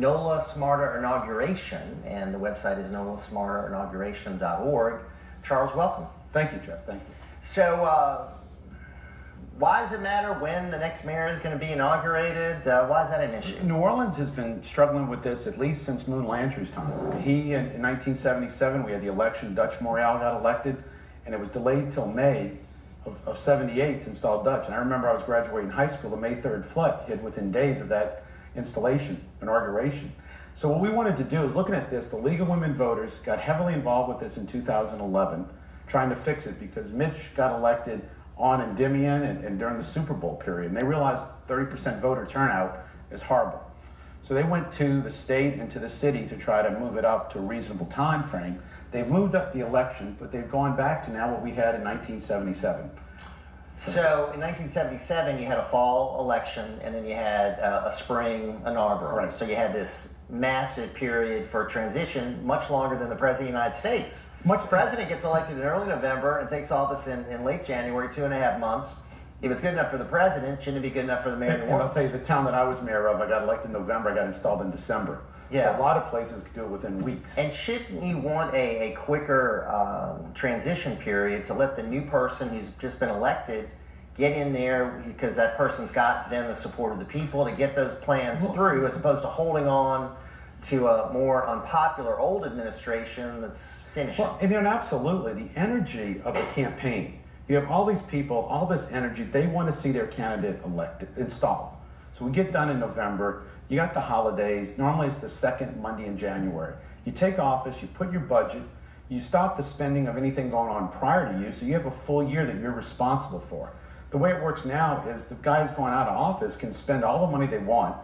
Nola Smarter Inauguration, and the website is nolasmarterinauguration.org. Charles, welcome. Thank you, Jeff. Thank you. So, why does it matter when the next mayor is going to be inaugurated? Why is that an issue? New Orleans has been struggling with this at least since Moon Landry's time. In 1977, we had the election. Dutch Morale got elected, and it was delayed till May of 78 to install Dutch. And I remember I was graduating high school. The May 3rd flood hit within days of that inauguration. So what we wanted to do is, looking at this, the League of Women Voters got heavily involved with this in 2011, trying to fix it because Mitch got elected on Endymion and during the Super Bowl period, and they realized 30% voter turnout is horrible. So they went to the state and to the city to try to move it up to a reasonable time frame. They've moved up the election, but they've gone back to now what we had in 1977. So in 1977, you had a fall election, and then you had a spring inaugural. Right. So you had this massive period for transition, much longer than the President of the United States. The President gets elected in early November and takes office in late January, 2.5 months. If it's good enough for the president, shouldn't it be good enough for the mayor? And I'll tell you, the town that I was mayor of, I got elected in November, I got installed in December. Yeah. So a lot of places could do it within weeks. And shouldn't you want a quicker transition period to let the new person who's just been elected get in there, because that person's got then the support of the people to get those plans through, as opposed to holding on to a more unpopular old administration that's finishing? Well, and absolutely, the energy of the campaign. You have all these people, all this energy, they want to see their candidate elected, installed. So we get done in November, you got the holidays, normally it's the second Monday in January. You take office, you put your budget, you stop the spending of anything going on prior to you, so you have a full year that you're responsible for. The way it works now is the guys going out of office can spend all the money they want,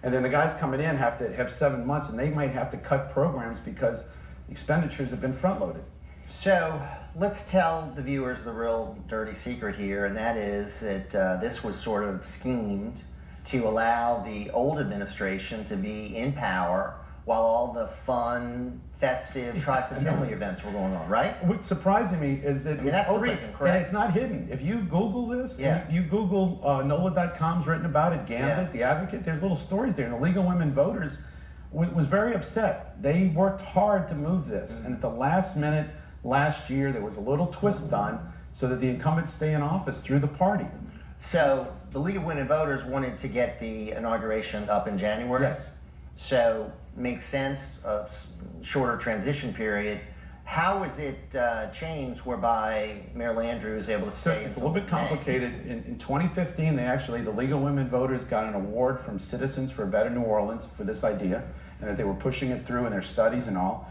and then the guys coming in have to have 7 months, and they might have to cut programs because expenditures have been front-loaded. So let's tell the viewers the real dirty secret here, and that is that this was sort of schemed to allow the old administration to be in power while all the fun, festive Tri-Centennial events were going on, right? What's surprising me is that that's open, the reason, correct? And it's not hidden. If you Google this, yeah. you Google NOLA.com's written about it, Gambit, yeah. The Advocate, there's little stories there. And the League of Women Voters was very upset. They worked hard to move this. And at the last minute, last year, there was a little twist done so that the incumbents stay in office through the party. So the League of Women Voters wanted to get the inauguration up in January? Yes. So makes sense, a shorter transition period. How is it changed whereby Mayor Landry was able to stay? It's a little bit complicated. In 2015, the League of Women Voters got an award from Citizens for a Better New Orleans for this idea, and that they were pushing it through in their studies and all.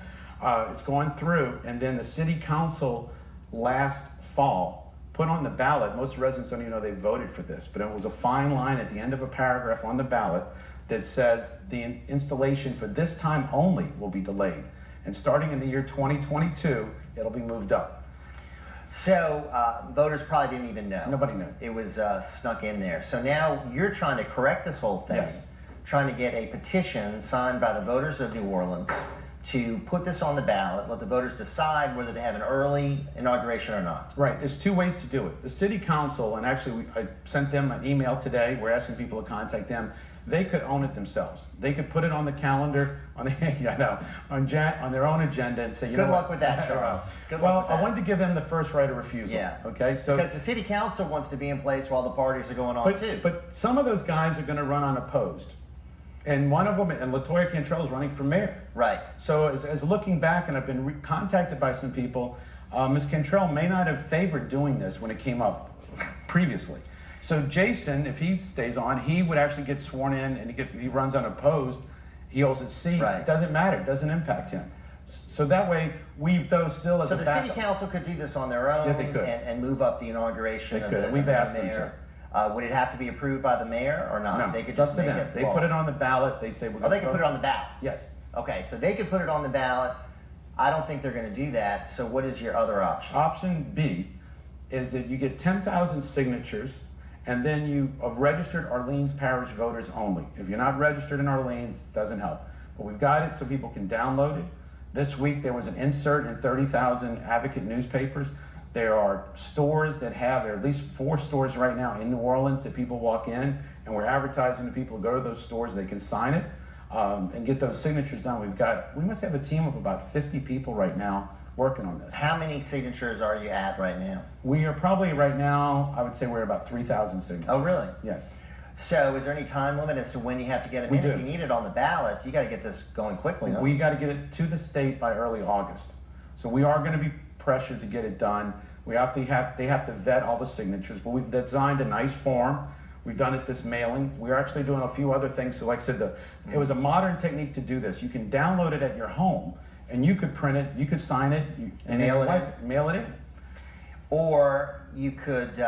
It's going through, and then the city council last fall put on the ballot, most residents don't even know they voted for this, but it was a fine line at the end of a paragraph on the ballot that says the installation for this time only will be delayed. And starting in the year 2022, it'll be moved up. So voters probably didn't even know. Nobody knew. It was snuck in there. So now you're trying to correct this whole thing. Yes. Trying to get a petition signed by the voters of New Orleans to put this on the ballot, let the voters decide whether to have an early inauguration or not. Right, there's two ways to do it. The city council, and actually I sent them an email today, we're asking people to contact them, they could own it themselves. They could put it on the calendar, on their own agenda and say, Good luck with that, Charles. Good luck with that. I wanted to give them the first right of refusal. Yeah. Okay, so because the city council wants to be in place while the parties are going on too. But some of those guys are going to run unopposed. And one of them, and LaToya Cantrell, is running for mayor. Right. So as looking back, and I've been contacted by some people, Ms. Cantrell may not have favored doing this when it came up previously. So Jason, if he stays on, he would actually get sworn in, and if he runs unopposed, he holds his seat. Right. It doesn't matter. It doesn't impact him. So that way, we, though, still as so a the backup. city council could do this on their own. Yes, they could. And move up the inauguration They of could. the We've asked mayor. them to. Would it have to be approved by the mayor or not? No, They could it's just up to make them. it They law. put it on the ballot. They say we're going they can put it on the ballot. Yes. Okay, so they could put it on the ballot. I don't think they're going to do that. So what is your other option? Option B is that you get 10,000 signatures, and then you of registered Orleans Parish voters only. If you're not registered in Orleans, it doesn't help. But we've got it so people can download it. This week there was an insert in 30,000 Advocate newspapers. There are stores that there are at least 4 stores right now in New Orleans that people walk in, and we're advertising to people to go to those stores. They can sign it. and get those signatures done. We must have a team of about 50 people right now working on this. How many signatures are you at right now? We are probably right now, I would say we're at about 3,000 signatures. Oh, really? Yes. So is there any time limit as to when you have to get it We in? do. If you need it on the ballot, you got to get this going quickly, no? We got to get it to the state by early August. So we are going to be pressured to get it done. They have to vet all the signatures, but we've designed a nice form. We've done it this mailing. We're actually doing a few other things. So like I said, it was a modern technique to do this. You can download it at your home, and you could print it, you could sign it, and mail it mail it in. Or you could,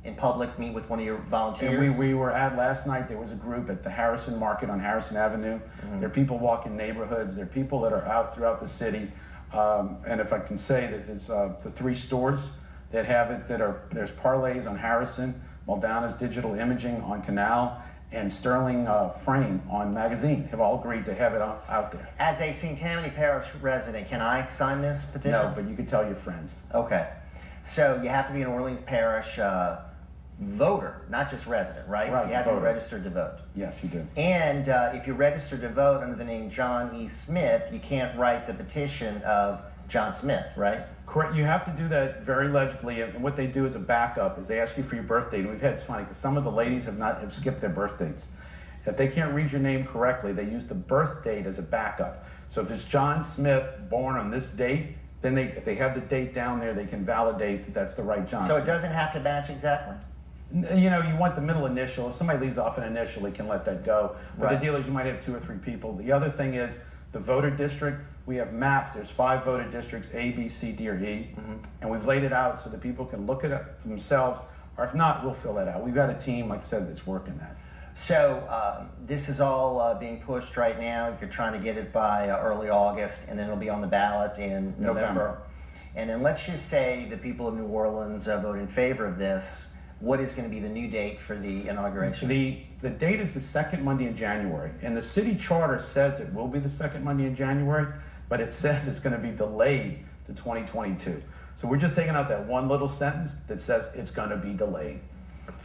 in public, meet with one of your volunteers. And we were at last night, there was a group at the Harrison Market on Harrison Avenue. There are people walking neighborhoods. There are people that are out throughout the city. And if I can say that there's the 3 stores that have it, there's Parlays on Harrison, Maldana's Digital Imaging on Canal, and Sterling Frame on Magazine have all agreed to have it out there. As a St. Tammany Parish resident, can I sign this petition? No, but you can tell your friends. Okay. So you have to be an Orleans Parish voter, not just resident, right? Right, You have to be voter. registered to vote. Yes, you do. And if you're registered to vote under the name John E. Smith, you can't write the petition of John Smith, right? Correct. You have to do that very legibly, and what they do as a backup is they ask you for your birth date. And we've had, it's funny because some of the ladies have skipped their birth dates. If they can't read your name correctly, they use the birth date as a backup. So if it's John Smith born on this date, then if they have the date down there, they can validate that that's the right John So Smith. it doesn't have to match exactly? You know, you want the middle initial. If somebody leaves off an initial, they can let that go. But Right. the deal is you might have 2 or 3 people. The other thing is the voter district. We have maps. There's 5 voter districts, A, B, C, D, or E. And we've laid it out so that people can look at it for themselves. Or if not, we'll fill that out. We've got a team, like I said, that's working that. So this is all being pushed right now. You're trying to get it by early August, and then it'll be on the ballot in November. And then let's just say the people of New Orleans vote in favor of this. What is going to be the new date for the inauguration? The date is the 2nd Monday in January. And the city charter says it will be the 2nd Monday in January, but it says it's going to be delayed to 2022. So we're just taking out that one little sentence that says it's going to be delayed.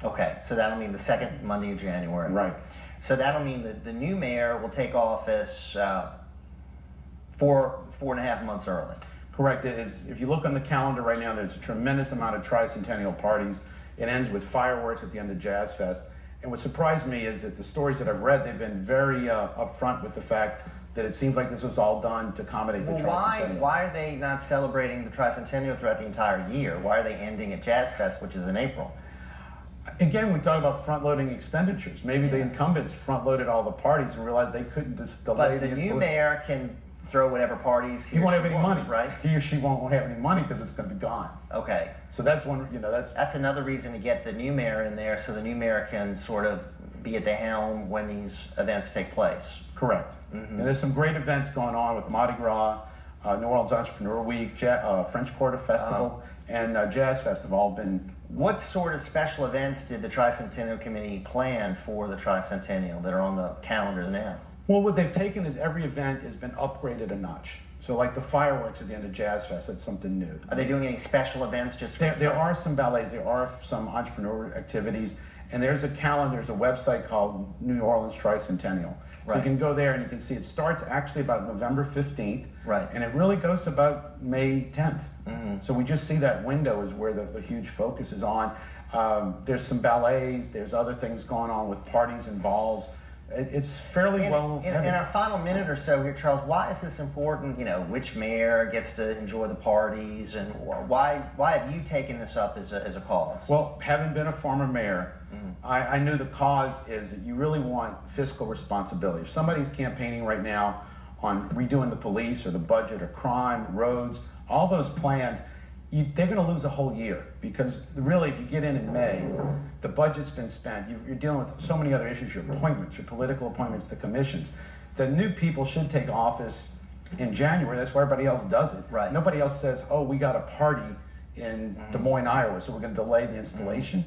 Okay, so that'll mean the 2nd Monday of January. Right. So that'll mean that the new mayor will take office 4.5 months early. Correct. It is, if you look on the calendar right now, there's a tremendous amount of Tri-Centennial parties. It ends with fireworks at the end of Jazzfest. And what surprised me is that the stories that I've read, they've been very upfront with the fact that it seems like this was all done to accommodate the Tri-Centennial. Why are they not celebrating the Tri-Centennial throughout the entire year? Why are they ending at Jazzfest, which is in April? Again, we talk about front-loading expenditures. Maybe the incumbents front-loaded all the parties and realized they couldn't just delay But the new mayor can throw whatever parties he won't have any wants, money, right? He or she won't have any money because it's going to be gone. Okay. So that's one, That's another reason to get the new mayor in there, so the new mayor can sort of be at the helm when these events take place. Correct. And there's some great events going on with Mardi Gras, New Orleans Entrepreneur Week, French Quarter Festival, and Jazzfest have all been. What sort of special events did the Tri-Centennial Committee plan for the Tri-Centennial that are on the calendar now? Well, what they've taken is every event has been upgraded a notch. So like the fireworks at the end of Jazzfest, that's something new. Are they doing any special events just for There are some ballets, there are some entrepreneur activities, and there's a calendar, there's a website called New Orleans Tri-Centennial. So Right. you can go there and you can see it starts actually about November 15th, Right. and it really goes to about May 10th. So we just see that window is where the huge focus is on. There's some ballets, there's other things going on with parties and balls. It's fairly well. In our final minute or so here, Charles, why is this important? You know, which mayor gets to enjoy the parties, and why have you taken this up as a cause? Well, having been a former mayor, I knew the cause is that you really want fiscal responsibility. If somebody's campaigning right now on redoing the police or the budget or crime, roads, all those plans, they're going to lose a whole year because really, if you get in May, the budget's been spent. You're dealing with so many other issues, your appointments, your political appointments, the commissions. The new people should take office in January. That's why everybody else does it. Right. Nobody else says, oh, we got a party in Des Moines, Iowa, so we're going to delay the installation.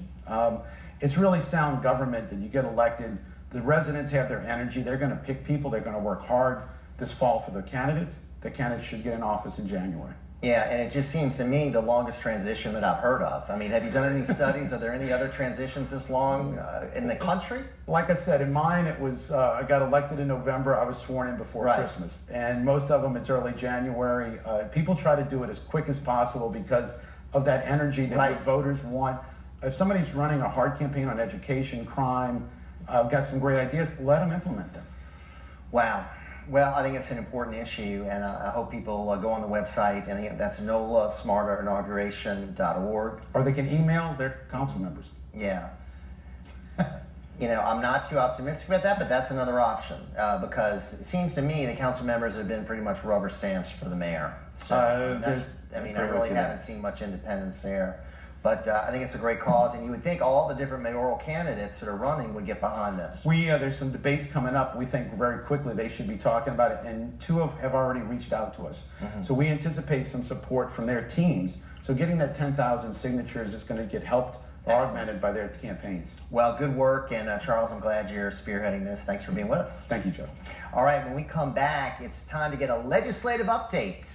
It's really sound government that you get elected. The residents have their energy. They're going to pick people. They're going to work hard this fall for the candidates. The candidates should get in office in January. Yeah, and it just seems to me the longest transition that I've heard of. I mean, have you done any studies? Are there any other transitions this long in the country? Like I said, in mine, it was, I got elected in November. I was sworn in before Christmas. And most of them, it's early January. People try to do it as quick as possible because of that energy that the voters want. If somebody's running a hard campaign on education, crime, got some great ideas, let them implement them. Wow. Well, I think it's an important issue, and I hope people go on the website, and that's Nola smarterinauguration.org. Or they can email their council members. Yeah. You know, I'm not too optimistic about that, but that's another option because it seems to me the council members have been pretty much rubber stamps for the mayor. So I really haven't seen much independence there. But I think it's a great cause, and you would think all the different mayoral candidates that are running would get behind this. There's some debates coming up. We think very quickly they should be talking about it, and two have already reached out to us. So we anticipate some support from their teams. So getting that 10,000 signatures is going to get helped or augmented by their campaigns. Well, good work, and Charles, I'm glad you're spearheading this. Thanks for being with us. Thank you, Jeff. All right, when we come back, it's time to get a legislative update.